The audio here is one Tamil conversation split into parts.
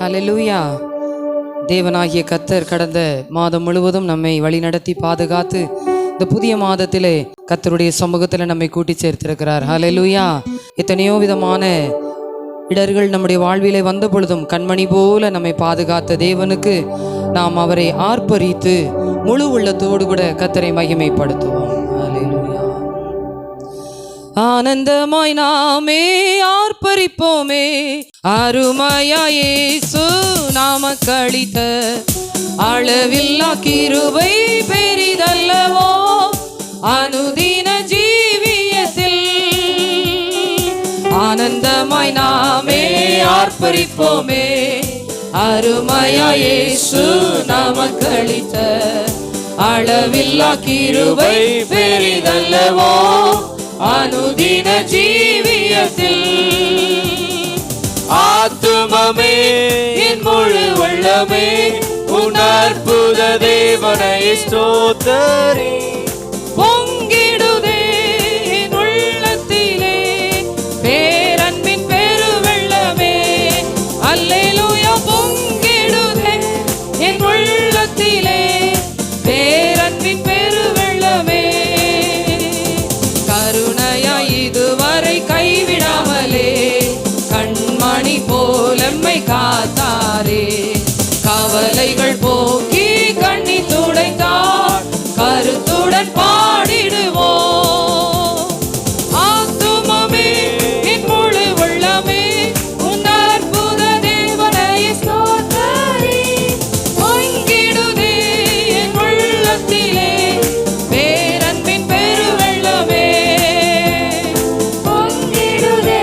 ஹல்லேலூயா. தேவனாகிய கர்த்தர் கடந்த மாதம் முழுவதும் நம்மை வழிநடத்தி பாதுகாத்து இந்த புதிய மாதத்திலே கர்த்தருடைய சமூகத்தில் நம்மை கூட்டி சேர்த்திருக்கிறார். ஹல்லேலூயா. எத்தனையோ விதமான இடர்கள் நம்முடைய வாழ்விலே வந்த பொழுதும் கண்மணி போல நம்மை பாதுகாத்த தேவனுக்கு நாம் அவரை ஆர்ப்பரித்து முழு உள்ளத்தோடு கூட கர்த்தரை மகிமைப்படுத்துவோம். ஹல்லேலூயா. ஆனந்தமாய் நாமே ஆர்ப்பரிப்போமே, அருமையாய் இயேசு நமக்கு அளித்த அளவில்லா கிருபை பெரிதல்லவோ அனுதின ஜீவியத்தில். ஆனந்தமாய் நாமே ஆர்ப்பரிப்போமே, அருமையாய் இயேசு நமக்கு அளித்த அளவில்லா கிருபை பெரிதல்லவோ அனுதின ஜீவியத்தில். ஆத்துமமே என் முழு உள்ளமே உன் அற்புத தேவனை ஸ்தோத்தரி. பொங்கிடுதே என் உள்ளத்திலே பேரன்பின் பெருவெள்ளமே. அல்லேலூயா. பொங்கிடுதே என் உள்ளத்திலே பேரன்பின் பெருவெள்ளமே. கருணையாய் இதுவரை கைவிடாமலே கண்மணி போலம்மை காத்தாரே. கவலைகள் போக்கி கண்ணி துடைத்தார், கருத்துடன் பாடிடுவோம். ஆத்துமமே என் முழு உள்ளமே உன் அற்புத தேவனை ஸ்தோத்தரி. பொங்கிடுதே என் உள்ளத்திலே பேரன்பின் பெருவெள்ளமே. பொங்கிடுதே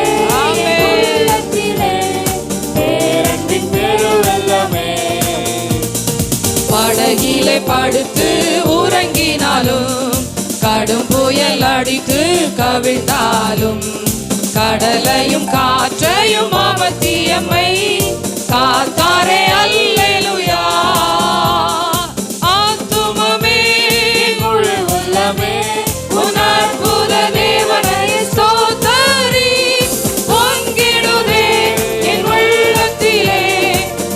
படகிலே படுத்து உறங்கினாலும், கடும் புயல் அடித்து கவிழ்ந்தாலும், கடலையும் காற்றையும் அமர்த்தியம்மை காத்தாரே. அல்லேலூயா. ஆத்துமமே முழு உள்ளமே உன் அற்புத தேவனை ஸ்தோத்தரி. பொங்கிடுதே என் உள்ளத்திலே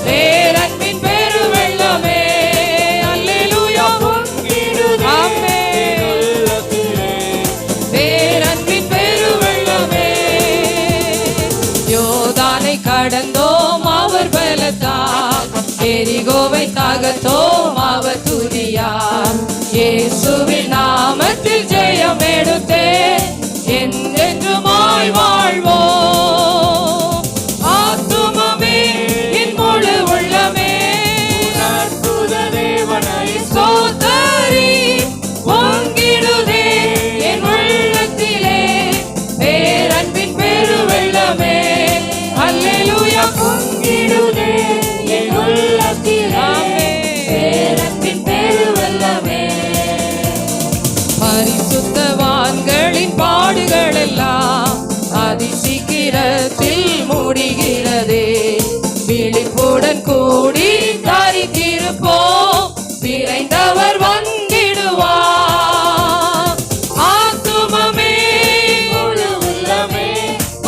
பேரன்பின் பெருவெள்ளமே. அல்லேலூயா. பொங்கிடுதே பேரன்பின் பெருவெள்ளமே. யோர்தானை கடந்தோம் அவர் பலத்தால், எரிகோவை தகர்த்தோம் அவர் துதியால். இயேசுவின் நாமத்தில் ஜெயம் எடுத்தே என்றென்றுமாய் வாழ்வோம். ஆத்துமமே என் முழு உள்ளமே அற்புத தேவனை ஸ்தோத்தரி. பொங்கிடுதே என் உள்ளத்திலே பேரன்பின் பெருவெள்ளமே. அல்லேலூயா. பொங்கிடுதே என் உள்ளத்திலே பேரன்பின் பெருவெள்ளமே. பரிசுத்தவான்களின் பாடுகள் எல்லாம் அதிசீக்கிரத்தில் முடிகிறதே. விழிப்புடன் கூடி தரித்திருப்போம், விரைந்தவர் வந்திடுவார். ஆத்துமமே முழு உள்ளமே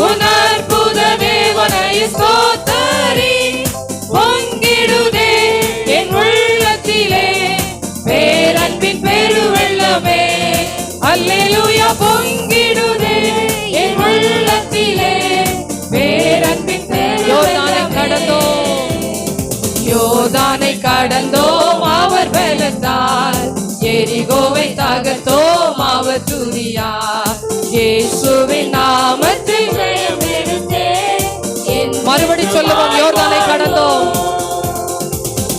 உன் அற்புத தேவனை ஸ்தோத்தரி. பொங்கிடுதே என் உள்ளத்திலே பேரன்பின் பெருவெள்ளமே. அல்லேலூயா. பொங்கிடுதே என் உள்ளத்திலே பேரன்பின் பெருவெள்ளமே. யோர்தானை கடந்தோம் அவர் பலத்தால், எரிகோவை தகர்த்தோம் அவர் துதியால். இயேசுவின் நாமத்தில் ஜெயம் எடுத்தே. மறுபடி சொல்லுவோம். யோர்தானை கடந்தோம்,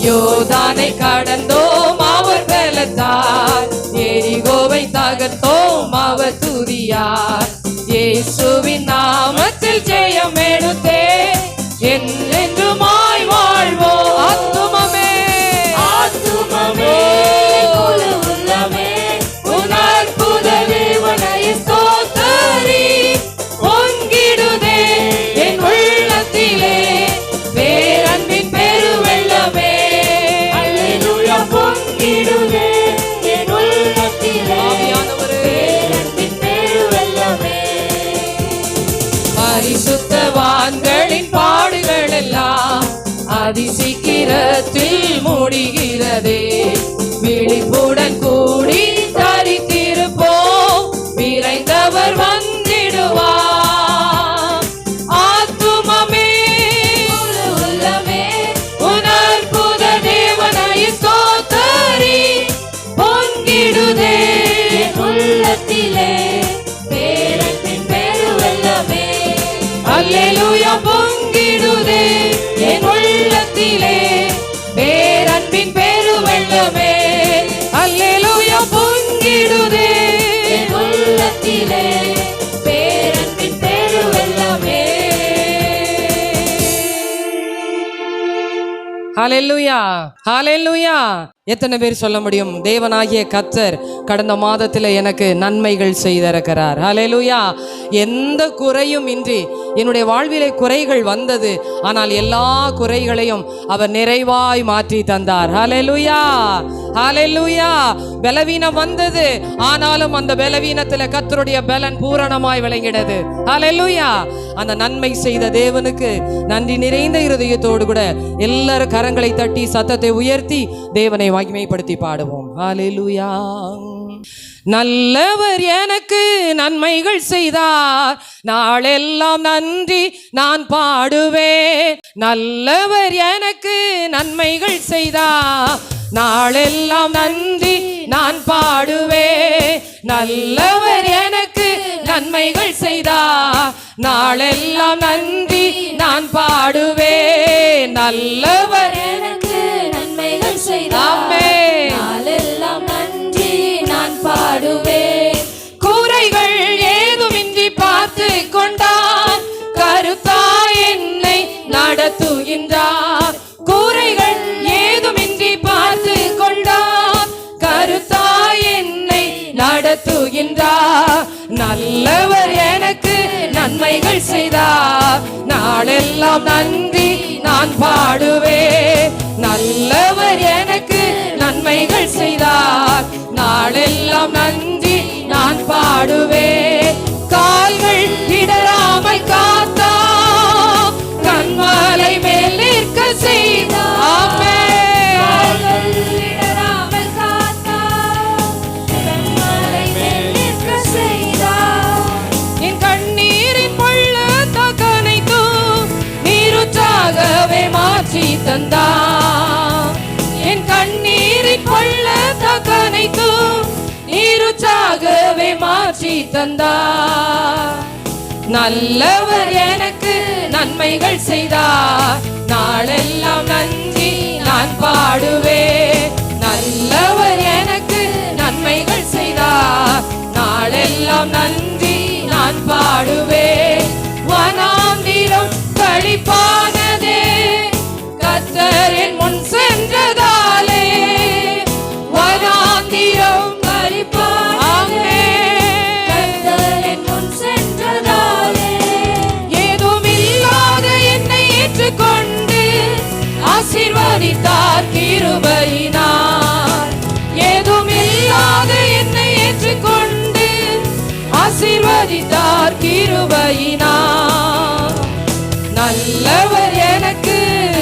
யோர்தானை கடந்தோம் அவர் பலத்தால், எரிகோவை தகர்த்தோம் அவர் துதியால். இயேசுவின் நாமத்தில் ஜெயம் எடுத்தே என்றென்றுமாய் வாழ்வோம். ஆத்துமமே ஆத்துமமே முழு உள்ளமே உன் அற்புத தேவனை ஸ்தோத்தரி. பொங்கிடுதே என் உள்ளத்திலே பேரன்பின் பெருவெள்ளமே. அல்லேலூயா. பொங்கிடுதே என் உள்ளத்திலே பேரன்பின் பெருவெள்ளமே. பரிசுத்தவான்களின் பாடுகள் அதி சீக்கிரத்தில் முடிகிறதே. விழிப்புடன் கூடி தரித்திருப்போம், விரைந்தவர் வந்திடுவார். ஆத்துமமே உள்ளமே உன் அற்புத தேவனை ஸ்தோத்தரி. பொங்கிடுதே உள்ளத்திலே பேரன்பின் பெருவெள்ளமே. அல்லேலூயா. பொங்கிடுதே என் உள்ளத்திலே பேரன்பின் பெருவெள்ளமே. அல்லேலூயா. பொங்கிடுதே என் உள்ளத்திலே பேரன்பின் பெருவெள்ளமே. ஹல்லேலூயா, ஹல்லேலூயா. எத்தனை பேர் சொல்ல முடியும், தேவனாகிய கர்த்தர் கடந்த மாதத்தில் எனக்கு நன்மைகள் செய்திருக்கிறார். ஹல்லேலூயா. எந்த குறையும் இன்றி என்னுடைய வாழ்விலே குறைகள் வந்தது, ஆனால் எல்லா குறைகளையும் அவர் நிறைவாய் மாற்றி தந்தார். ஹல்லேலூயா, ஹல்லேலூயா. பலவீனம் வந்தது, ஆனாலும் அந்த பலவீனத்தில் கர்த்தருடைய பலன் பூரணமாய் விளங்கினது. ஹல்லேலூயா. அந்த நன்மை செய்த தேவனுக்கு நன்றி நிறைந்த இருதயத்தோடு கூட எல்லாரும் கரங்களை தட்டி சத்தத்தை உயர்த்தி தேவனை மகிமைப்படுத்தி பாடுவோம். ஹல்லேலூயா. நல்லவர் எனக்கு நன்மைகள் செய்தார், நாளெல்லாம் நன்றி நான் பாடுவேன். நல்லவர் எனக்கு நன்மைகள் செய்தார், நாளெல்லாம் நன்றி நான் பாடுவேன். நல்லவர் எனக்கு நன்மைகள் செய்தார், நாளெல்லாம் நன்றி நான் பாடுவேன். நல்லவர் எனக்கு நன்மைகள் செய்தார், நாளெல்லாம் நன்றி நான் பாடுவேன். குறைகள் ஏதுமின்றி பார்த்து கொண்டார், கருத்தாய் என்னை நடத்துகின்றார். குறைகள் ஏதுமின்றி பார்த்து கொண்டார், கருத்தாய் என்னை நடத்துகின்றார். நல்லவர் எனக்கு நன்மைகள் செய்தார், நாளெல்லாம் நன்றி நான் பாடுவேன். நல்லவர் எனக்கு நன்மைகள் செய்தார், நாளெல்லாம் நன்றி நான் பாடுவேன். கால்கள் இடராமல் காத்தார், கண்மாலை மேல் நிற்க செய்தார். இடராமல் காத்தார், கண்மாலை மேல் நிற்க செய்தார். என் கண்ணீரின் பள்ளத்தாக்கு அனைத்தும் நீருற்றாகவே மாற்றி தந்தார். என் கண்ணீரின் பள்ளத்தாக்கு அனைத்தும் நீருற்றாகவே மாற்றி தந்தார். நல்லவர் எனக்கு நன்மைகள் செய்தார், நாளெல்லாம் நன்றி நான் பாடுவேன். நல்லவர் எனக்கு நன்மைகள் செய்தார், நாளெல்லாம் நன்றி நான் பாடுவேன். வனாந்திரம் கழிப்பானதே கர்த்தர் என் முன் சென்றதாலே. வனாந்திரம் கழிப்பானதே கர்த்தர் என் முன் சென்றதாலே. ஏதுமில்லாத என்னை ஏற்றுக்கொண்டு ஆசீர்வதித்தார் கிருபையினார். ஏதுமில்லாத என்னை ஏற்றுக்கொண்டு ஆசீர்வதித்தார் கிருபையினார். நல்லவர் எனக்கு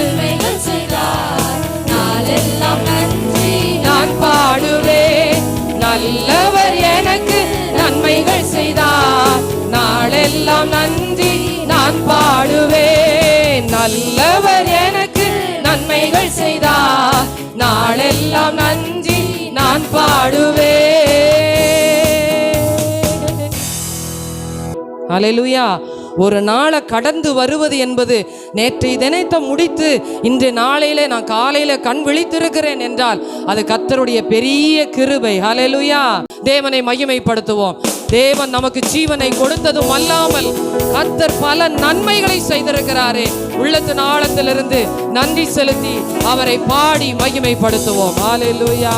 நன்மைகள் செய்தார், நாளெல்லாம் நன்றி நான் பாடுவேன். நல்லவர் எனக்கு நன்மைகள் செய்தார், நாளெல்லாம் நன்றி நான் பாடுவேன். நல்லவர் எனக்கு நன்மைகள் செய்தார், நாளெல்லாம் நன்றி நான் பாடுவேன். ஹல்லேலூயா. ஒரு நாளை கடந்து வருவது என்பது நேற்றை தினத்தை முடித்து இன்று நாளையில நான் காலையில கண் விழித்திருக்கிறேன் என்றால் அது கர்த்தருடைய பெரிய கிருபை. ஹல்லேலூயா. தேவனை மகிமைப்படுத்துவோம். தேவன் நமக்கு ஜீவனை கொடுத்ததும் அல்லாமல் கர்த்தர் பல நன்மைகளை செய்திருக்கிறாரே. உள்ளத்தின் ஆழத்திலிருந்து நன்றி செலுத்தி அவரை பாடி மகிமைப்படுத்துவோம். ஹல்லேலூயா.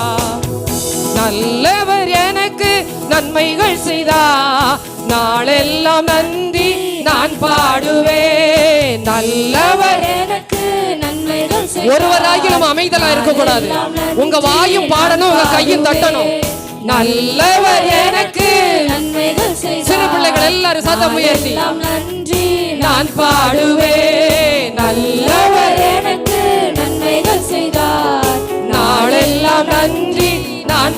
நல்லவர் எனக்கு நன்மைகள் செய்தார், நாளெல்லாம் நன்றி நான் பாடுவேன். நல்லவர் எனக்கு நன்மைகள் செய்தார். ஒருவராகிலும் அமைதலா இருக்க கூடாது. உங்க வாயும் பாடணும், உங்க கையும் தட்டணும். நல்லவர் எனக்கு நன்மைகள் செய்தார். சிறு பிள்ளைகள் எல்லாரும் சத்தம் உயர்த்தி நன்றி நான் பாடுவேன். நல்லவர் எனக்கு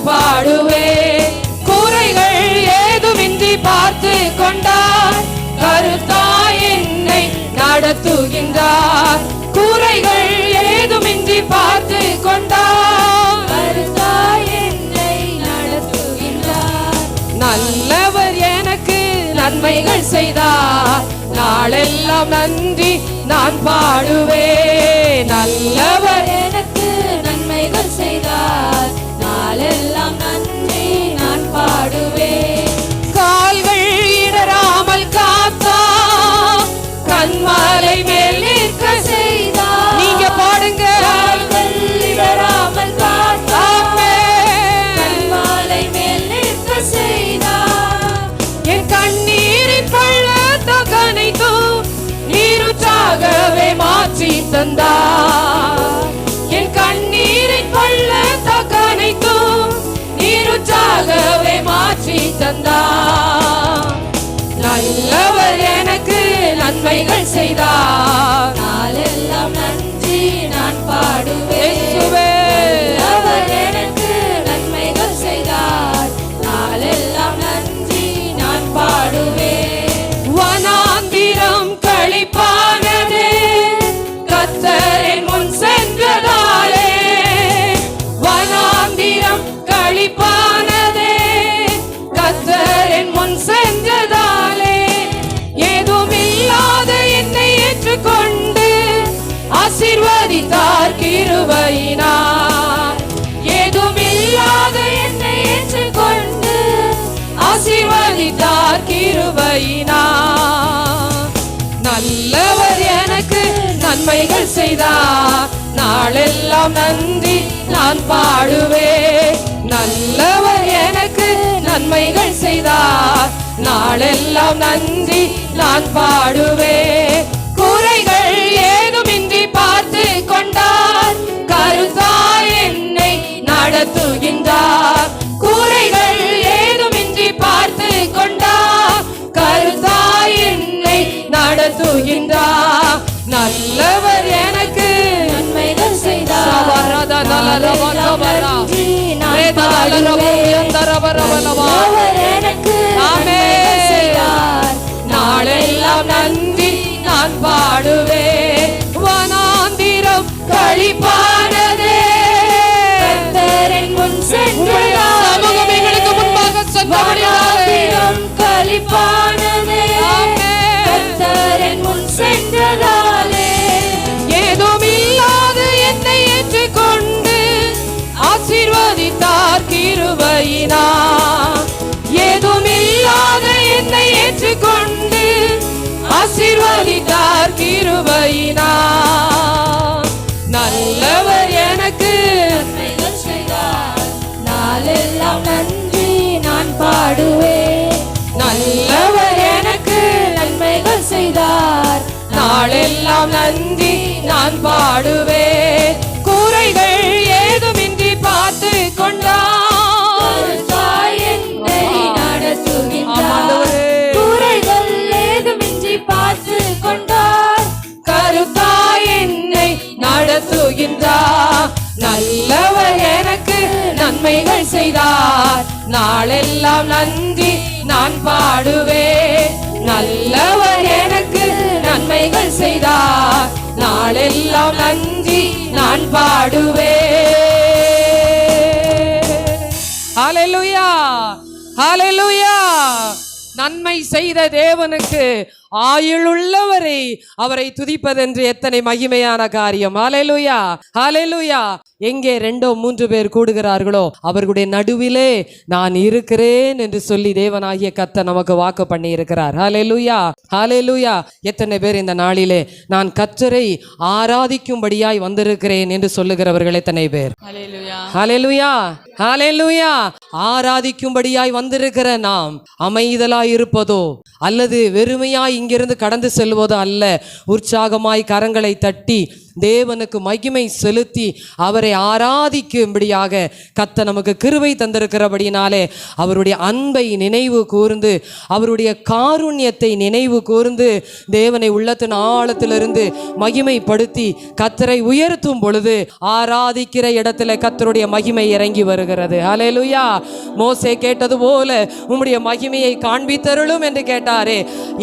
பாடுவேன். குறைகள் ஏதுமின்றி பார்த்து கொண்டார், கருத்தாய் என்னை நடத்துகின்றார். குறைகள் ஏதுமின்றி பார்த்து கொண்டார், கருத்தாய் என்னை நடத்துகின்றார். நல்லவர் எனக்கு நன்மைகள் செய்தார், நாளெல்லாம் நன்றி நான் பாடுவேன். நல்லவர் எனக்கு நன்மைகள் செய்தார், நாளெல்லாம் நன்றி நான் பாடுவேன். கால்கள் இடராமல் காத்தா, கண்மாலை மேல் நிற்க செய்தார். நீங்க பாடுங்க. கால்கள் இடராமல் காத்தா, கண்மாலை மேல் நிற்க செய்தார். என் கண்ணீரின் பள்ளத்தகனைத்தும் நீருற்றாகவே மாற்றி தந்தார். என் கண்ணீரின் பள்ளத்தகனைத்தும் நீருற்றாகவே மாற்றி தந்தார். நல்லவர் எனக்கு நன்மைகள் செய்தார், நாளெல்லாம் நன்றி நான் பாடுவேன். நல்லவர் எனக்கு நன்மைகள் செய்தார், நாளெல்லாம் நன்றி நான் பாடுவேன். வனாந்திரம் களிப்பானதே, கர்த்தரின் முன் சென்றதாலே. வனாந்திரம் களிப்பானதே, கர்த்தரின் முன் சென்றதாலே. ஏதுமில்லாத என்னை ஏற்றுக்கொண்டு ஆசீர்வதித்தார் கிருபையினார். ஏதுமில்லாத என்னை ஏற்றுக்கொண்டு ஆசீர்வதித்தார் கிருபையினார். நல்லவர் எனக்கு நன்மைகள் செய்தார், நாளெல்லாம் நன்றி நான் பாடுவேன். நல்லவர் எனக்கு நன்மைகள் செய்தார், நாளெல்லாம் நன்றி நான் பாடுவேன். குறைகள் ஏதுமின்றி பார்த்து கொண்டார், கருத்தாய் என்னை நடத்துகின்றார். குறைகள் ஏதுமின்றி பார்த்து கொண்டார், கருத்தாய் என்னை நடத்துகின்றார். நல்லவர் எனக்கு நன்மைகள் செய்தார், நாளெல்லாம் நன்றி நான் பாடுவேன். வனாந்திரம் களிப்பானதே, கர்த்தரின் முன் சென்றார். எங்களுக்கு முன்பாக வனாந்திரம் களிப்பானதே, கர்த்தரின் முன் சென்றதாலே. ஏதுமில்லாத என்னை ஏற்றுக்கொண்டு ஆசீர்வதித்தார் கிருபையினார். ஏதுமில்லாத என்னை ஏற்றுக்கொண்டு ஆசீர்வதித்தார் கிருபையினார். நல்லவர் எனக்கு நன்மைகள் செய்தார், நாளெல்லாம் நன்றி நான் பாடுவேன். நல்லவர் எனக்கு நன்மைகள் செய்தார், நாளெல்லாம் நன்றி நான் பாடுவேன். குறைகள் ஏதுமின்றி பார்த்து கொண்டார், என்னை நடத்துகின்றார். குறைகள் ஏதுமின்றி பார்த்து கொண்டார், கருத்தாய் என்னை நடத்துகின்றார். நல்லவர் எனக்கு நன்மைகள் செய்தார், நாளெல்லாம் நன்றி நான் பாடுவேன். நல்லவர் எனக்கு நன்மைகள் செய்தார், நாளெல்லாம் நன்றி நான் பாடுவேன். ஹல்லேலூயா, ஹல்லேலூயா. நன்மை செய்த தேவனுக்கு ஆயுளுள்ளவரை அவரை துதிப்பதென்று எத்தனை மகிமையான காரியம். ஹல்லேலூயா, ஹல்லேலூயா. எங்கே 2-3 பேர் கூடுகிறார்களோ அவர்களுடைய நடுவிலே நான் இருக்கிறேன் என்று சொல்லி தேவனாகிய கர்த்தர் நமக்கு வாக்கு பண்ணி இருக்கிறார். ஹல்லேலூயா, ஹல்லேலூயா. எத்தனை பேர் இந்த நாளிலே நான் கர்த்தரை ஆராதிக்கும்படியாய் வந்திருக்கிறேன் என்று சொல்லுகிறவர்கள் எத்தனை பேர்? ஹல்லேலூயா, ஹல்லேலூயா, ஹல்லேலூயா. ஆராதிக்கும்படியாய் வந்திருக்கிற நாம் அமைதலாய் இருப்பதோ அல்லது வெறுமையாய் இங்கிருந்து கடந்து செல்வதோ அல்ல, உற்சாகமாய் கரங்களை தட்டி தேவனுக்கு மகிமை செலுத்தி அவரை ஆராதிக்கும்படியாக கர்த்தர் நமக்கு கிருபை தந்திருக்கிறபடினாலே அவருடைய அன்பை நினைவு கூர்ந்து அவருடைய காருண்யத்தை நினைவு கூர்ந்து தேவனை உள்ளத்தின் ஆழத்திலிருந்து மகிமைப்படுத்தி கர்த்தரை உயர்த்தும் பொழுது ஆராதிக்கிற இடத்துல கர்த்தருடைய மகிமை இறங்கி வருகிறது. ஹல்லேலூயா. மோசே கேட்டது போல உம்முடைய மகிமையை காண்பித்தருளும் என்று கேட்டாரே.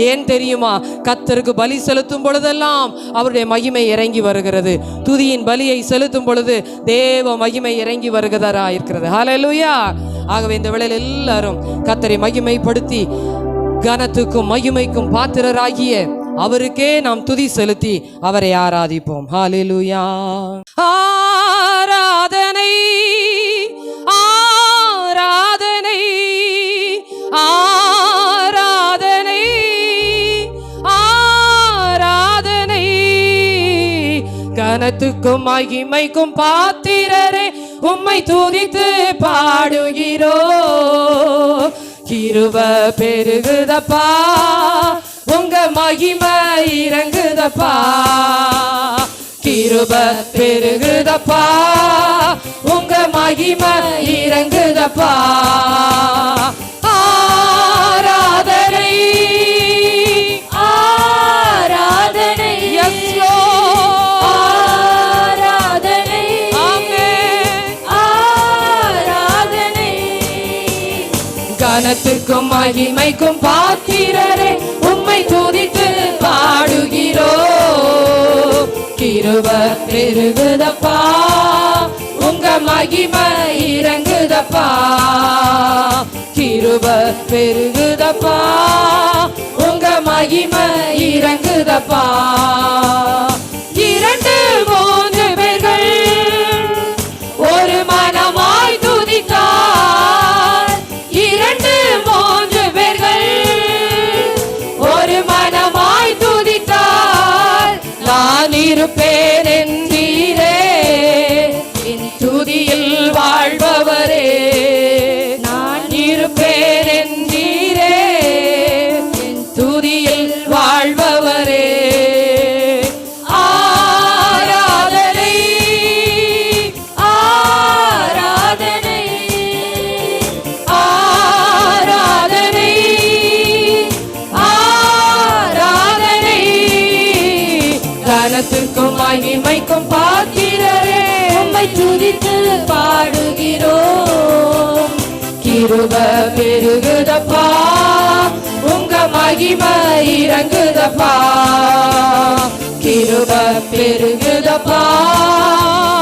ஏன் தெரியுமா? கர்த்தருக்கு பலி செலுத்தும் பொழுதெல்லாம் அவருடைய மகிமை இறங்கி வருகிறது. துதியின் பலியை செலுத்தும் பொழுது தேவ மகிமை இறங்கி வருகிறதா இருக்கிறது. ஹல்லேலூயா. ஆகவே இந்த வேளையில் எல்லாரும் கர்த்தரை மகிமைப்படுத்தி கனத்துக்கும் மகிமைக்கும் பாத்திரராகிய அவருக்கே நாம் துதி செலுத்தி அவரை ஆராதிப்போம். ஹல்லேலூயா. ஆராதனை ஆராதனை ஆராதனை ஆராதனை கனத்துக்கும் மகிமைக்கும் பாத்திரரே உம்மை துதித்து பாடுகிறோ. கிருபை பெருகுதப்பா உங்க மகிமை இறங்குதப்பா. கிருபை பெருகுதப்பா உங்க மகிமை இறங்குதப்பா. ஆராதனை ஆராதனை ஆராதனை ஆராதனை கனத்துக்கும் மகிமைக்கும் பாத்திரரே உம்மை துதித்து பாடுகிறோ. கிருபை பெருகுதப்பா உங்க மகிமை இறங்குதப்பா. கிருபை பெருகுதப்பா உங்க மகிமை இறங்குதப்பா. இரண்டு மூன்று பேர்கள் ஒரு மனமாய் துதித்தார். இரண்டு மூன்று பேர்கள் ஒரு மனமாய் துதித்தார். நான் இருப்பேன் என்றீரே என் துதியில் வாழ்பவரே. நான் இருப்பேன் என்றீரே என் துதியில் வாழ்பவரே. ஆராதனை ஆராதனை ஆராதனை ஆராதனை கனத்துக்கும் மகிமைக்கும் பாத்திரரே உம்மை துதித்து பாடுகிறோம். கிருபை பெருகுதப்பா உங்க மகிமை இறங்குதப்பா. கிருபை பெருகுதப்பா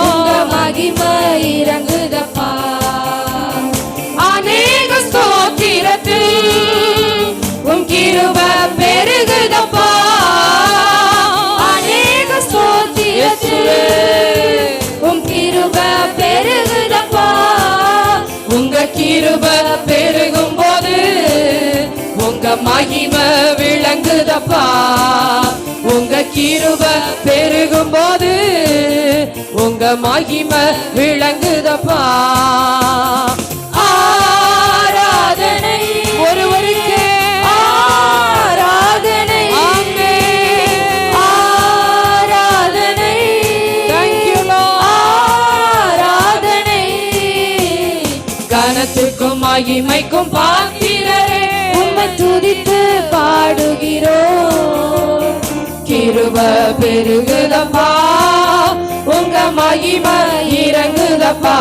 உங்க மகிமை இறங்குதப்பா. அநேக ஸ்தோத்திரத்தில் உம் கிருபை பெருகுதப்பா. அநேக ஸ்தோத்திரத்தில் உம் கிருபை பெருகுதப்பா. உங்க கிருபை பெருகும் போது உங்க மகிமை விளங்குதப்பா. உங்க கிருபை பெருகும் போது உங்க மகிமை விளங்குதப்பா. ஆராதனை ஒருவருக்கே ஆராதனை ஆராதனை. Thank you Lord. ஆராதனை கனத்துக்கும் மகிமைக்கும் பாத்திரரே உம்மை துதித்து பாடுகிறோம். கிருபை பெருகுதப்பா உங்க மகிமை இறங்குதப்பா.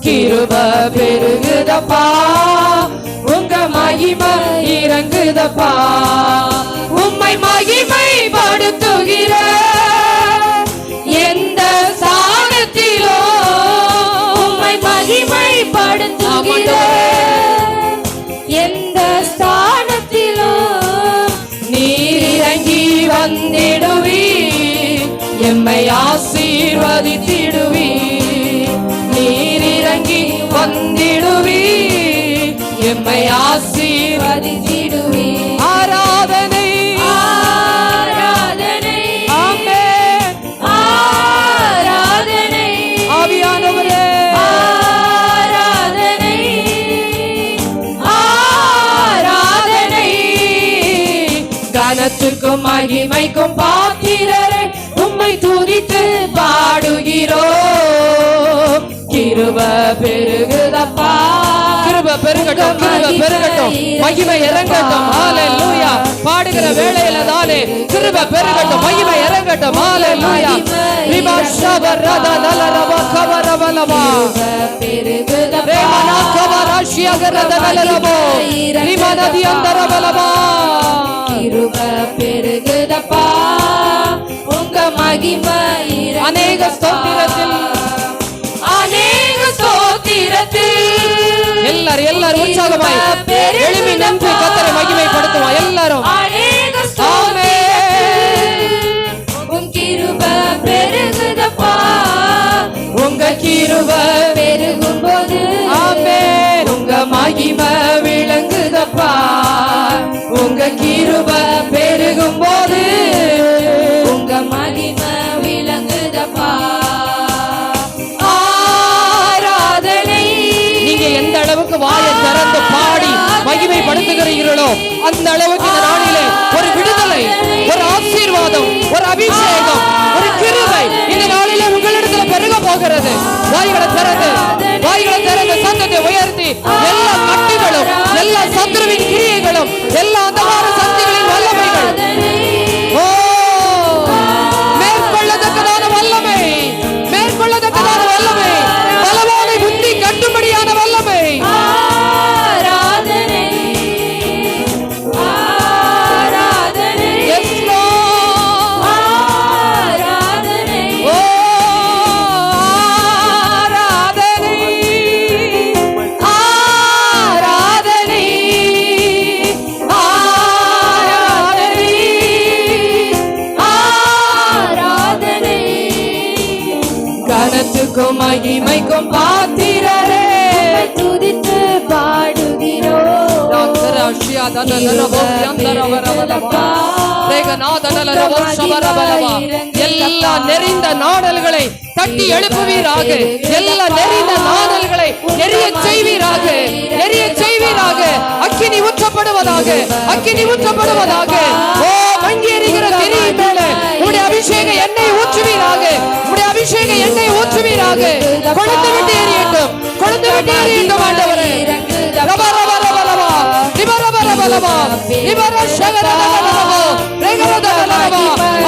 கிருபை பெருகுதப்பா உங்க மகிமை இறங்குதப்பா. உம்மை மகிமைப்படுத்துகிற எந்த ஸ்தானத்திலோ உம்மை மகிமைப்படுத்துகிற எந்த ஸ்தானத்திலோ நீர் இறங்கி வந்திடுவி. எம்மை ஆசீர்வதித்திடுவி. நீர் இறங்கி வந்திடுவி. எம்மை ஆசீர்வதித்திடுவி. ஆராதனை ஆராதனை ஆமென். ஆராதனை ஆவியானவரே ஆராதனை ஆராதனை கனத்துக்கும் மகிமைக்கும் பாத்திரரே உம்மை பெருகுதப்பா, கிருபை பெருகட்டும், கிருபை பெருகட்டும், மகிமை இறங்கட்டும். ஹalleluya. பாடுகிற வேளையில தானே கிருபை பெருகட்டும், மகிமை இறங்கட்டும். ஹalleluya. ரிபாஷபரத நலரப கவரபலபா பெருகுதப்பா, ரேமனா கவராஷியகரத நலரபோ ரிமனதி அந்தரபலபா. கிருபை பெருகுதப்பா, உங்க மகிமை அநேக ஸ்தோத்திரத்தில், அநேக ஸ்தோத்திரத்தில் எல்லாரும் உற்சாகமாய் எழுப்பி நின்று கர்த்தரை மகிமைப்படுத்துவோம். எல்லாரும் அநேக ஸ்தோத்திரத்தில் உன் கிருபை பெருகுதப்பா, உங்க கிருபை பெருகும் போது ஆமென், உங்க மகிமை விளங்குதப்பா. உங்க கிருபை பெருகும் போது உங்க மகிமை விளங்குதப்பா. ஆராதனை. நீங்க எந்த அளவுக்கு வாயை திறந்து பாடி மகிமைப்படுத்துகிறீர்களோ அந்த அளவுக்கு இந்த நாளிலே ஒரு விடுதலை, ஒரு ஆசீர்வாதம், ஒரு அபிஷேகம், ஒரு கிருபை இந்த நாளிலே உங்களிடத்துல பெருக போகிறது. வாய்களை திறந்து, வாய்களை திறந்து சத்தத்தை உயர்த்தி எல்லா கட்டுகளும், எல்லா சத்துருவின் கிரியைகளும், எல்லா அந்தகார சக்திகளின் வல்லமைகள், ஓ மேற்கொள்ளத்தக்கதான வல்லமை, மேற்கொள்ளத்தக்கதான வல்லமை, பலவானை புத்தி கட்டும்படியான வல்லமை. ஆராதனை, ஆராதனை, Yes, Lord. ஆராதனை, ஓ ஆராதனை, ஆராதனை, ஆராதனை, ஆராதனை. கனத்துக்கும் மகிமைக்கும் பாத்திரரே. துதித்து பாடுகிறோம், எல்லா நெறிந்த நாடல்களை தட்டி எழுப்புவீராக, எல்லா நெறிந்த நாடல்களை எரிய செய்வீராக, எரிய செய்வீராக. அக்கினி ஊற்றப்படுவதாக, அக்கினி ஊற்றப்படுவதாக. ஓ மங்கி எரிகிற திரியின் மேலே உம்முடைய அபிஷேக எண்ணெய் ஊற்றுவீராக, உம்முடைய அபிஷேக எண்ணெய் ஊற்றுவீராக. கொழுந்து விட்டு எரியட்டும், கொழுந்து விட்டு எரியட்டும் ஆண்டவரே. ரப ரப ரப ரப ரிப ரப ரப ரப ரிப ரஷகர ரப ரப ரேகர ரப ரப.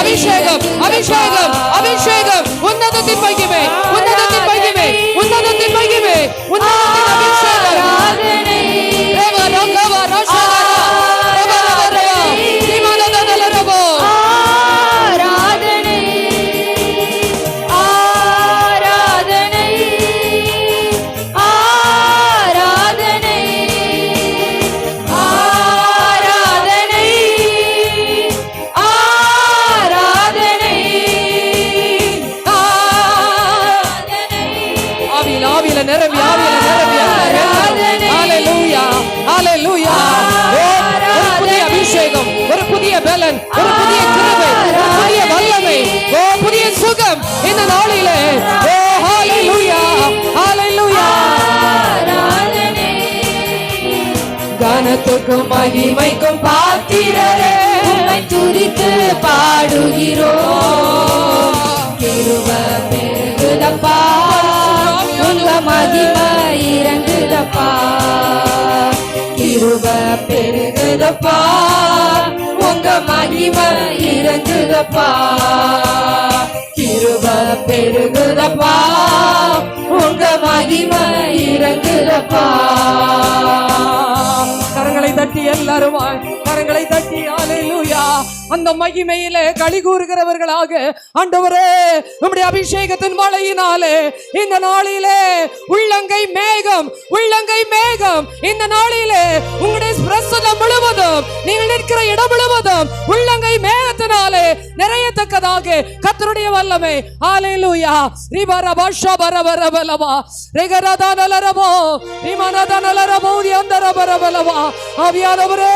அபிஷேகம், அபிஷேகம், அபிஷேகம். உன்னதத்தின் மகிமை, உன்னதத்தின் மகிமை, உன்னதத்தின் மகிமை, உன்னதத்தின் அபிஷேகம். ரப ரப ரஷகர ரப ரப ரப ரிப ரப ரப. ஆராதனை, ஆராதனை, ஆராதனை, ஆராதனை, ஆராதனை, ஆவியில, ஆவியில நிரம்பி, ஆவியில நிரம்பி. ஹalleluya, ஹalleluya. ஒரு புதிய அபிஷேகம், ஒரு புதிய பலன், ஒரு புதிய கிருபை, ஒரு புதிய வல்லமை, ஓ புதிய சுகம் இந்த நாளிலே. ஓ ஹalleluya, ஹalleluya. ஆராதனை. கனத்துக்கும் மகிமைக்கும் பாத்திரரே. உம்மை துதித்து பாடுகிறோம், கிருபை பெருகுதப்பா, உங்க மகிமை இறங்குதப்பா, கிருபை பெருகுதப்பா, உங்க மகிமை இறங்குதப்பா, கிருபை பெருகுதப்பா, உங்க மகிமை இறங்குதப்பா. கரங்களை தட்டி எல்லாரும் கரங்களை தட்டி ஹalleluya. அந்த மகிமையிலே களி கூறுகிறவர்களாக ஆண்டவரே உம்முடைய அபிஷேகத்தின் மழையினாலே இந்த நாளிலே உள்ளங்கை மேகம், உள்ளங்கை மேகம் இந்த நாளிலே உங்களுடைய பிரசன்னம் முழுவதும், நீங்கள் நிற்கிற இடம் முழுவதும் உள்ளங்கை மேகத்தினாலே நிறையத்தக்கதாக கர்த்தருடைய வல்லமை. ஹalleluya. ரிபரபஷ பரபரபலவா ரெகரதனலரபோ ரிமனதனலரபோ தியந்தரபரபலவா. ஆவியானவரே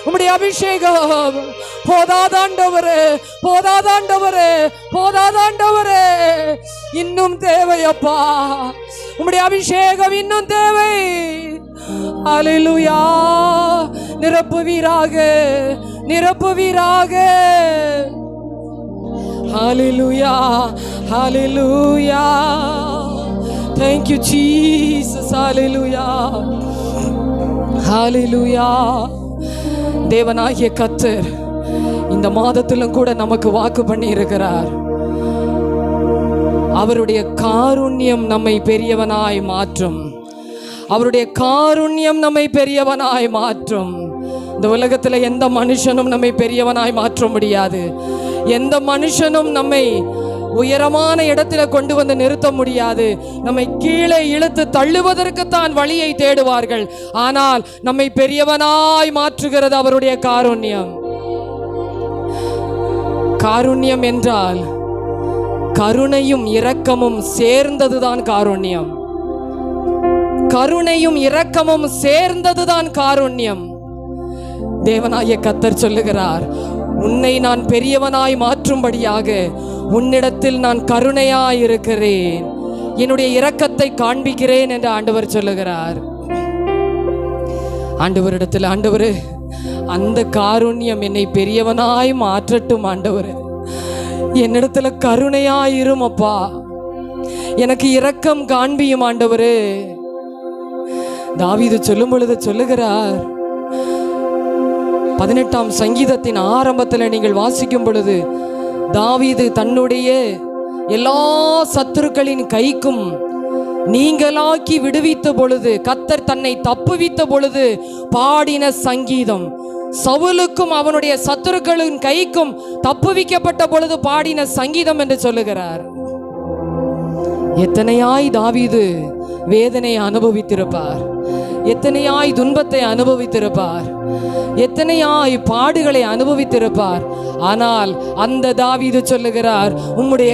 உம்முடைய அபிஷேகம் போதாதாண்டவரே, போதாதாண்டவரே, போதாதாண்டவரே. இன்னும் தேவையப்பா, உம்முடைய அபிஷேகம் இன்னும் தேவை. ஹalleluya. நிரப்புவீராக, நிரப்புவீராக. ஹalleluya, ஹalleluya. Thank you Jesus. Hallelujah. Hallelujah. தேவனாகிய கர்த்தர் இந்த மாதத்திலும் கூட நமக்கு வாக்கு பண்ணி இருக்கிறார். அவருடைய காருண்யம் நம்மை பெரியவனாய் மாற்றும். அவருடைய காருண்யம் நம்மை பெரியவனாய் மாற்றும். இந்த உலகத்தில் எந்த மனுஷனும் நம்மை பெரியவனாய் மாற்ற முடியாது. எந்த மனுஷனும் நம்மை உயரமான இடத்துல கொண்டு வந்து நிறுத்த முடியாது. நம்மை கீழே இழுத்து தள்ளுவதற்கு தான் வழியை தேடுவார்கள். ஆனால் நம்மை பெரியவனாய் மாற்றுகிறது அவருடைய காருண்யம். காருண்யம் என்றால் கருணையும் இரக்கமும் சேர்ந்ததுதான் காருண்யம். கருணையும் இரக்கமும் சேர்ந்ததுதான் காருண்யம். தேவனாகிய கர்த்தர் சொல்லுகிறார், உன்னை நான் பெரியவனாய் மாற்றும்படியாக உன்னிடத்தில் நான் கருணையாய் இருக்கிறேன், என்னுடைய இரக்கத்தை காண்பிக்கிறேன் என்று ஆண்டவர் சொல்லுகிறார். ஆண்டவரிடத்தில், ஆண்டவரே அந்த காருண்யம் என்னை பெரியவனாய் மாற்றட்டும் ஆண்டவரே, என்னிடத்துல கருணையாயிரும் அப்பா, எனக்கு இரக்கம் காண்பியும் ஆண்டவரே. தாவீது சொல்லும் பொழுது சொல்லுகிறார், 18ஆம் சங்கீதத்தின் ஆரம்பத்தில் நீங்கள் வாசிக்கும் பொழுது தாவீது தன்னுடைய எல்லா சத்துருக்களின் கைக்கும் நீங்களாக்கி விடுவித்த பொழுது, கர்த்தர் தன்னை தப்புவித்த பொழுது பாடின சங்கீதம், சவுலுக்கும் அவனுடைய சத்துருக்களின் கைக்கும் தப்புவிக்கப்பட்ட பொழுது பாடின சங்கீதம் என்று சொல்லுகிறார். எத்தனையாய் தாவீது வேதனை அனுபவித்திருப்பார், எத்தனையாய் துன்பத்தை அனுபவித்திருப்பார், எத்தனையாய் பாடுகளை அனுபவித்திருப்பார். ஆனால் அந்த தாவீது சொல்லுகிறார், உம்முடைய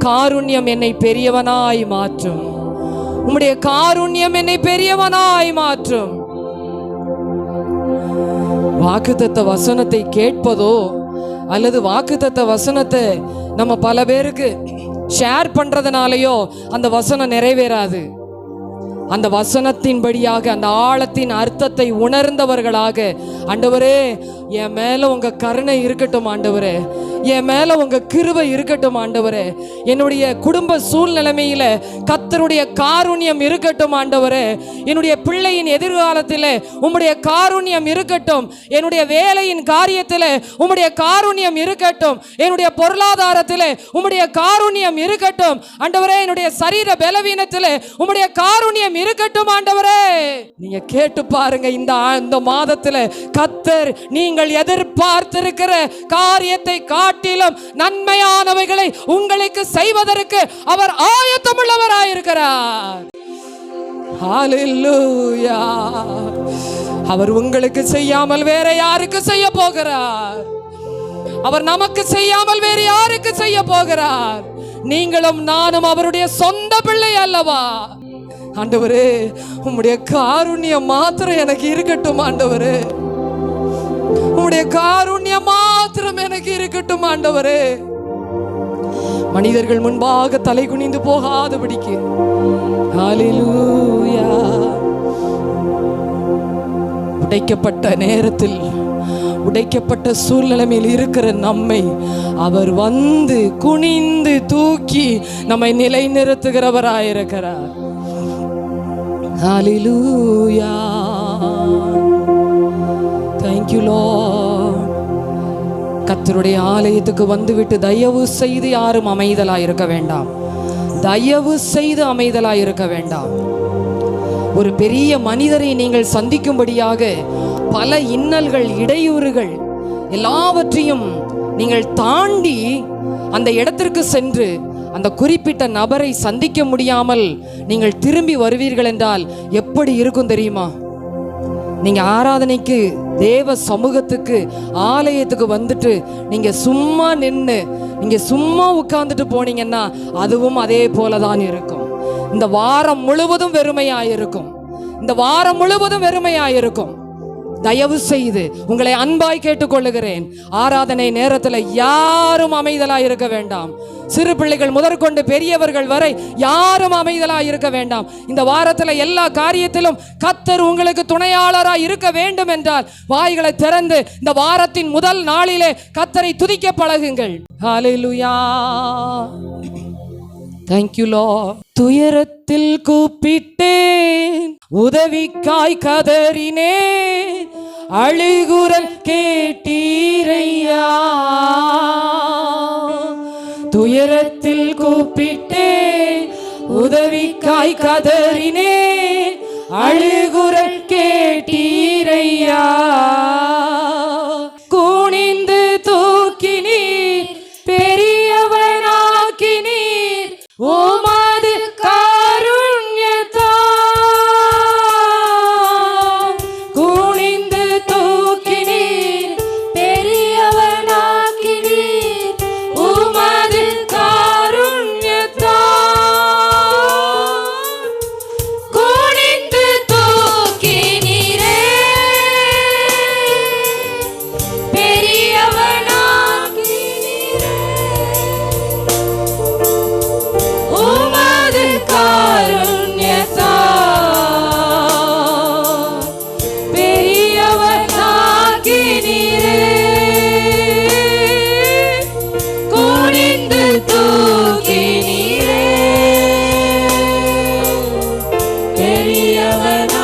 காருண்யம் என்னை பெரியவனாய் மாற்றும், உம்முடைய காருண்யம் என்னை பெரியவனாய் மாற்றும். வாக்குத்தத்த வசனத்தை கேட்பதோ அல்லது வாக்குத்தத்த வசனத்தை நம்ம பல பேருக்கு ஷேர் பண்றதுனாலயோ அந்த வசனம் நிறைவேறாது. அந்த வசனத்தின்படியாக அந்த ஆழத்தின் அர்த்தத்தை உணர்ந்தவர்களாக, ஆண்டவரே என் மேல உங்க கருணை இருக்கட்டும் ஆண்டவரே, என் மேல உங்க கிருபை இருக்கட்டும் ஆண்டவரே, என்னுடைய குடும்ப சூழ்நிலைமையில கர்த்தருடைய காருண்யம் இருக்கட்டும் ஆண்டவரே, என்னுடைய பிள்ளையின் எதிர்காலத்தில் உம்முடைய காருண்யம் இருக்கட்டும், என்னுடைய வேலையின் காரியத்தில் உம்முடைய காருண்யம் இருக்கட்டும், என்னுடைய பொருளாதாரத்தில் உம்முடைய காருண்யம் இருக்கட்டும் ஆண்டவரே, என்னுடைய சரீர பலவீனத்தில் உம்முடைய காருண்யம் இருக்கட்டும் ஆண்டவரே. நீங்க கேட்டு பாருங்க, இந்த மாதத்துல கர்த்தர் நீங்கள் எதிர்பார்த்திருக்கிற காரியத்தை காட்டிலும் நன்மையானவைகளை உங்களுக்கு செய்வதற்கு அவர் ஆயத்தமுள்ளவராயிருக்கிறார். ஹல்லேலூயா. அவர் உங்களுக்கு செய்யாமல் வேற யாருக்கு செய்ய போகிறார்? அவர் நமக்கு செய்யாமல் வேறு யாருக்கு செய்ய போகிறார்? நீங்களும் நானும் அவருடைய சொந்த பிள்ளை அல்லவா? ஆண்டவரே உம்முடைய காருண்யம் மாத்திரம் எனக்கு இருக்கட்டும் ஆண்டவரே, உம்முடைய காருண்யம் மாத்திரம் எனக்கு இருக்கட்டும் ஆண்டவரே. மனிதர்கள் முன்பாக தலை குனிந்து போகாதபடிக்கு. ஹல்லேலூயா. உடைக்கப்பட்ட நேரத்தில், உடைக்கப்பட்ட சூழ்நிலையில் இருக்கிற நம்மை அவர் வந்து குனிந்து தூக்கி நம்மை நிலைநிறுத்துகிறவராயிருக்கிறார். Hallelujah. Thank you Lord. கர்த்தருடைய ஆலயத்துக்கு வந்துவிட்டு தயவு செய்து யாரும் அமைதலாய் இருக்க வேண்டாம், தயவு செய்து அமைதலாய் இருக்க வேண்டாம். ஒரு பெரிய மனிதரை நீங்கள் சந்திக்கும்படியாக பல இன்னல்கள், இடையூறுகள் எல்லாவற்றையும் நீங்கள் தாண்டி அந்த இடத்திற்கு சென்று அந்த குறிப்பிட்ட நபரை சந்திக்க முடியாமல் நீங்கள் திரும்பி வருவீர்கள் என்றால் எப்படி இருக்கும் தெரியுமா? நீங்க ஆராதனைக்கு, தேவ சமூகத்துக்கு, ஆலயத்துக்கு வந்துட்டு நீங்க சும்மா நின்று, நீங்க சும்மா உட்கார்ந்துட்டு போனீங்கன்னா அதுவும் அதே போலதான் இருக்கும். இந்த வாரம் முழுவதும் வெறுமையாயிருக்கும், இந்த வாரம் முழுவதும் வெறுமையாயிருக்கும். தயவு செய்து உங்களை அன்பாய் கேட்டுக்கொள்ளுகிறேன், ஆராதனை நேரத்தில் யாரும் அமைதலாய் இருக்க வேண்டாம். சிறு பிள்ளைகள் முதற்கொண்டு பெரியவர்கள் வரை யாரும் அமைதலாய் இருக்க வேண்டாம். இந்த வாரத்தில் எல்லா காரியத்திலும் கர்த்தர் உங்களுக்கு துணையாளராய் இருக்க வேண்டும் என்றால் வாய்களை திறந்து இந்த வாரத்தின் முதல் நாளிலே கர்த்தரை துதிக்க பழகுங்கள். ஹல்லேலூயா. Thank you Lord. துயரத்தில் கூப்பிட்டேன், உதவிக்காய் கதறினேன், அழுகுரல் கேட்டீரையா. துயரத்தில் கூப்பிட்டேன், உதவிக்காய் கதறினேன், அழுகுரல் கேட்டீரையா. குனிந்து தூக்கினீர், பெரியவனாக்கினீர், உமது காருண்யத்தால். குனிந்து தூக்கினீர், பெரியவனாக்கினீர், உமது காருண்யத்தால். குனிந்து தூக்கினீரே, பெரியவனாக்கினீரே, உமது காருண்யத்தால். பெரியவனாக்கினீரே, குனிந்து தூக்கினீரே, பெரியவனாக்கினீரே,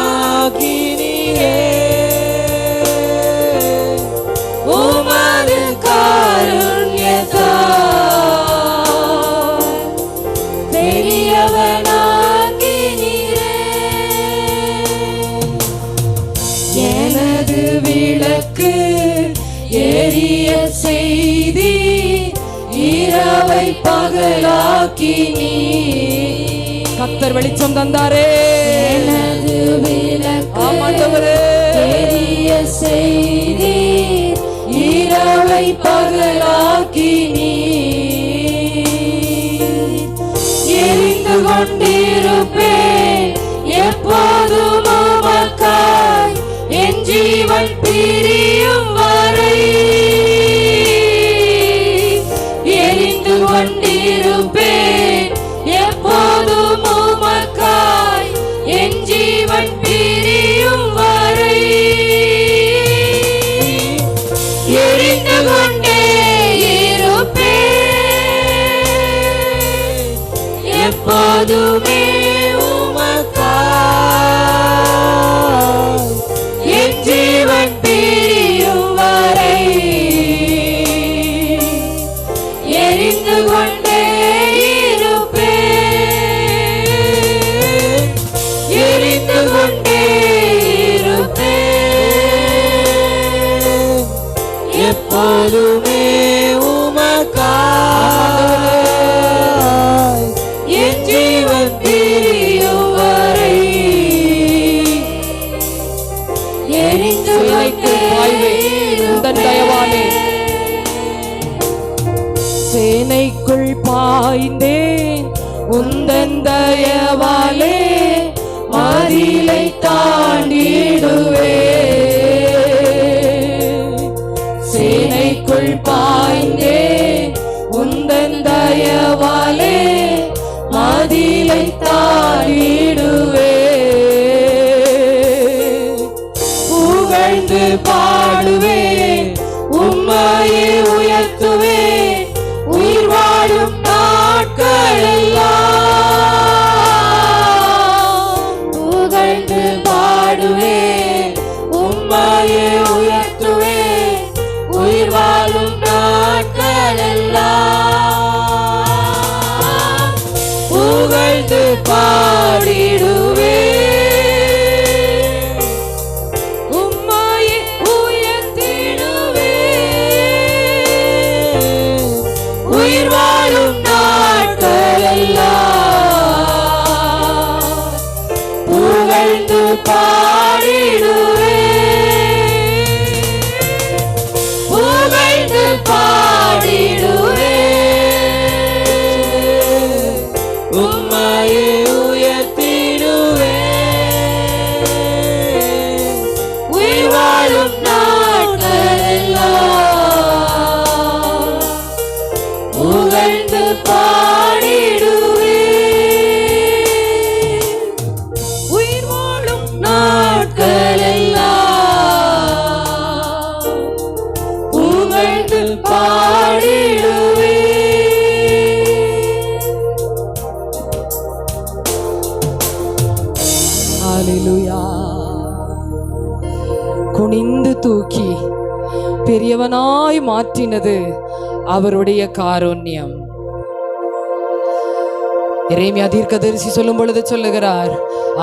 உமது காருண்யத்தால். பெரியவனாக்கினீரே. எனது விளக்கு எரிய செய்தி, இரவை பகலாக்கினீ. கர்த்தர் வெளிச்சம் தந்தாரே. எனது விளக்கு எரிய செய்தி, இரவை பகலாக்கினீ. எரிந்து கொண்டிருப்பேன் எப்போதும் உமக்காய், என் ஜீவன் பிரியும் வரை. எரிந்து கொண்டிருப்பேன் எப்போதும் உமக்காய், என் ஜீவன் பிரியும் வரை. எரிந்து கொண்டே இருப்பேன் எப்போதுமே உமக்காய், என் ஜீவன் பிரியும் வரை. எரிந்து கொண்டே இருப்பேன், எரிந்து கொண்டே இருப்பேன் எப்போதுமே உமக்காய், என் ஜீவன் பிரியும் வரை. எரிந்து கொண்டே இருப்பேன். சேனைக்குள் பாய்ந்தேன் உந்தன் தயவாலே, மதிலை தாண்டிடுவே. சேனைக்குள் பாய்ந்தேன் உந்தன் தயவாலே, மதிலை தாண்டிடுவே. புகழ்ந்து பாடுவேன், உம்மையே உயர்த்துவேன், உயிர் வாழும் நாட்களெல்லாம். புகழ்ந்து பாடுவேன், உம்மையே உயர்த்துவேன், உயிர் வாழும் நாட்களெல்லாம். புகழ்ந்து பாடிடுவேன், உம்மையே உயர்த்திடுவேன், குனிந்து தூக்கி பெரியவனாய் மாற்றினது அவருடைய காருண்யம். எரேமியா தீர்க்கதரிசி சொல்லும் பொழுது சொல்லுகிறார்,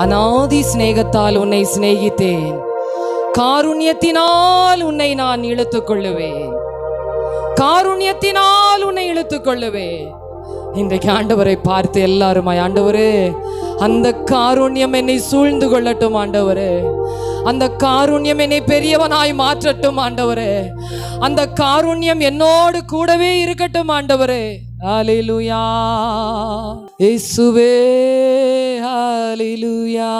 அநாதி சிநேகத்தால் உன்னை சிநேகித்தேன், காருண்யத்தினால் உன்னை நான் இழுத்துக் கொள்ளுவேன், காருண்யத்தினால் உன்னை இழுத்துக் கொள்ளுவேன். இன்றைக்கு ஆண்டவரை பார்த்து எல்லாருமாய், ஆண்டவரே அந்த காருண்யம் என்னை சூழ்ந்து கொள்ளட்டும் ஆண்டவரே, அந்த காருண்யம் என்னை பெரியவனாய் மாற்றட்டும் ஆண்டவரே, அந்த காருண்யம் என்னோடு கூடவே இருக்கட்டும் ஆண்டவரே. ஹல்லேலூயா இயேசுவே, ஹல்லேலூயா.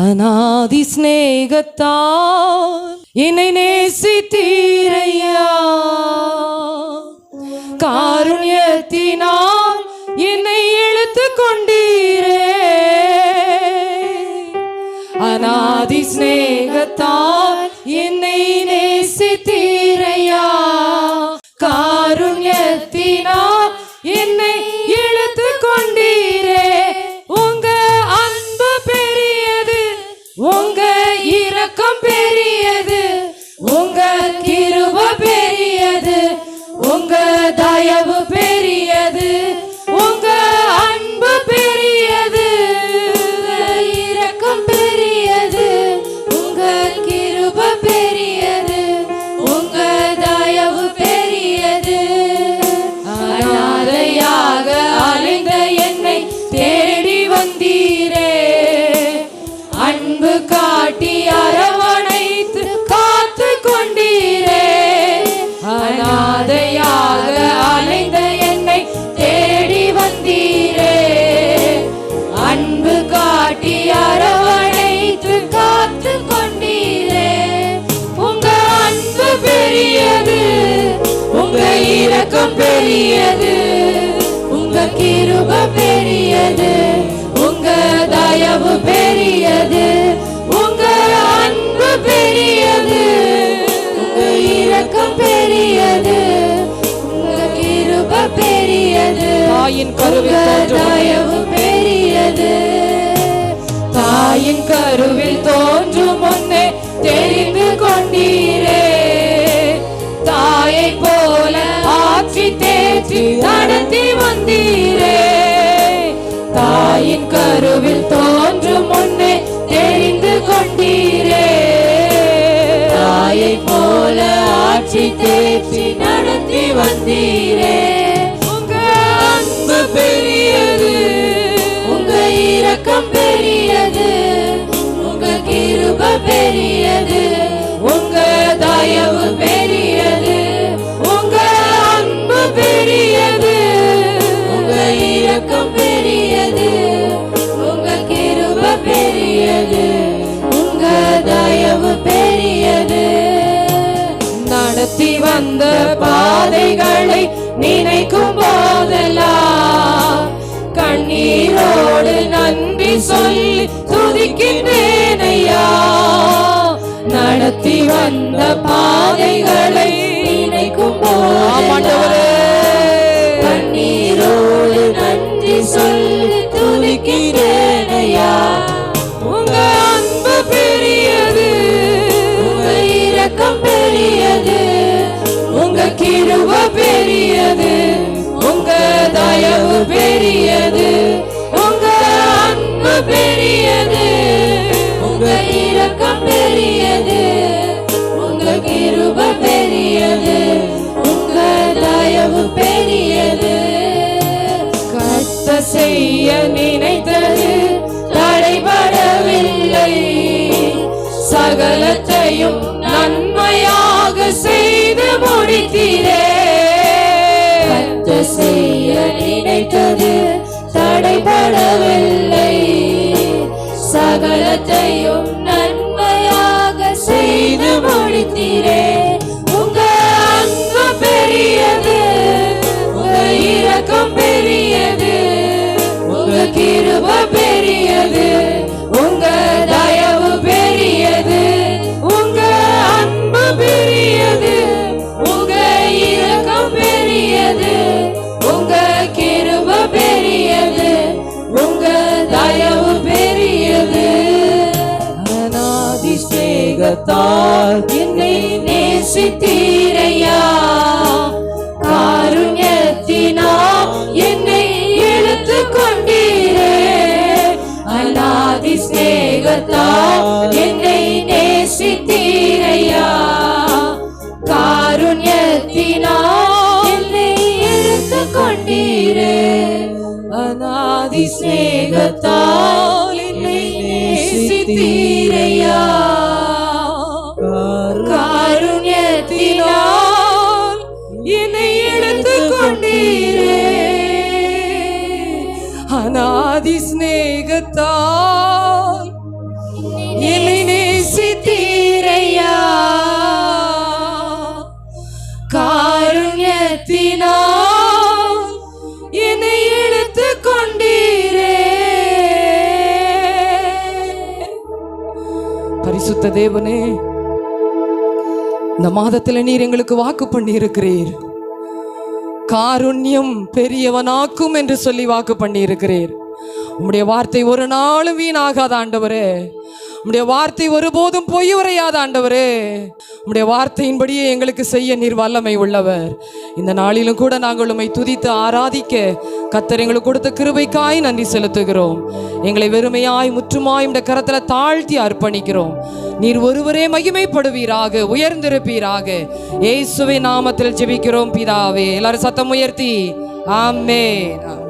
அநாதி சிநேகத்தால் என்னை நேசித்தீரையா, காருண்யத்தினால் என்னை இழுத்துக் கொண்டீரே, அநாதி சிநேகத்தால் என்னை நேசித்தீரையா, காருண்யத்தினால் என்னை இழுத்துக் கொண்டீரே. உங்க அன்பு பெரியது, உங்க இரக்கம் பெரியது, உங்க கிருபை பெரியது, உங்க தயவு பெரியது, உங்க அன்பு பெரியது, இரக்கம் பெரியது, உங்க கிருபை பெரியது, உங்க தயவு பெரியது. அநாதையாக அலைந்த என்னை தேடி வந்தீரே, அன்பு காட்டி அரவணைத்து காத்து கொண்டீரே. அநாதையாக அலைந்த என்னை தேடி வந்தீரே, அன்பு காட்டி அரவணைத்து காத்து கொண்டீரே. உங்க அன்பு பெரியது, உங்க இரக்கம் பெரியது, உங்க கிருபை பெரியது, உங்க தயவு பெரியது, உங்க அன்பு பெரியது, உங்க இரக்கம் பெரியது, உங்க கிருபை பெரியது, தாயின் கருவில் தயவு பெரியது. தாயின் கருவில் தோன்றும் முன்னே தெரிந்து கொண்டீரே, தாயை போல ஆட்சி தேற்றி நடத்தி வந்தீரே. தாயின் கருவில் தோன்றும் முன்னே தெரிந்து கொண்டீரே, தாயை போல ஆட்சி தேற்றி நடத்தி வந்தீரே. உங்க அன்பு பெரியது, உங்க இரக்கம் பெரியது, உங்க கிருபை பெரியது, உங்க தயவு பெரியது, உங்க அன்பு பெரியது, உங்க இரக்கம் பெரியது, உங்க கிருபை பெரியது, உங்க தயவு பெரியது. நடத்தி வந்த பாதைகளை நினைக்கும் போதெல்லாம் கண்ணீரோடு நன்றி சொல்லி துதிக்கின்றேன் ஐயா. நடத்தி வந்த பாதைகளை நினைக்கும் போதெல்லாம் கண்ணீரோடு நன்றி சொல்லி துதிக்கின்றேன் ஐயா. உங்க அன்பு பெரியது, உங்க இரக்கம் பெரியது, உங்க கிருபை பெரியது, உங்க தயவு பெரியது, உங்க அன்பு பெரியது, உங்க இரக்கம் பெரியது, உங்க கிருபை பெரியது, உங்க தயவு பெரியது. கத்த செய்ய நினைத்தது தடைபடவில்லை, சகலத்தையும் நன்மையாக செய்து முடித்தீரே. கத்த செய்ய நினைத்தது தடைபடவில்லை, சகலத்தையும் நன்மையாக செய்து முடித்தீரே. உங்க அன்பு பெரியது, உங்க இரக்கம் பெரியது, உங்க கிருபை பெரியது, உங்க தயவு பெரியது, உங்க அன்பு பெரியது, உங்க இரக்கம் பெரியது, உங்க கிருபை பெரியது, உங்க தயவு பெரியது. அநாதி சிநேக ஸ்நேகத்தால் என்னை நேசித்தீரையா, காருண்யத்தினால் என்னை இழுத்து கொண்டீரே, அநாதி ஸ்நேகத்தால் என்னை நேசித்தீரையா, காருண்யத்தினால் என்னை இழுத்து கொண்டீரே, அநாதி ஸ்நேகத்தால் என்னை நேசித்தீரையா, காருண்யத்தினால் என்னை இழுத்து கொண்டீரே, அநாதி ஸ்நேகத்தால் என்னை நேசித்தீரையா, காருண்யத்தினால் என்னை இழுத்து கொண்டீரே. பரிசுத்த தேவனே, இந்த மாதத்துல நீர் எங்களுக்கு வாக்கு பண்ணி இருக்கிறீர். காருண்யம் பெரியவனாக்கும் என்று சொல்லி வாக்கு பண்ணி இருக்கிறீர். உம்முடைய வார்த்தை ஒரு நாளும் வீணாகாத ஆண்டவரே, உம்முடைய வார்த்தை ஒருபோதும் பொய் உரையாத ஆண்டவரே, உம்முடைய வார்த்தையின்படியே எங்களுக்கு செய்ய நீர் வல்லமை உள்ளவர். இந்த நாளிலும் கூட நாங்கள் உம்மை துதித்து ஆராதிக்க கர்த்தர் எங்களுக்கு கொடுத்த கிருபைக்காய் நன்றி செலுத்துகிறோம். எங்களை வெறுமையாய் முற்றுமாய் இந்த கரத்துல தாழ்த்தி அர்ப்பணிக்கிறோம். நீர் ஒருவரே மகிமைப்படுவீராக, உயர்ந்திருப்பீராக. இயேசுவின் நாமத்தில் ஜெபிக்கிறோம் பிதாவே. எல்லாரும் சத்தம் உயர்த்தி ஆமென்.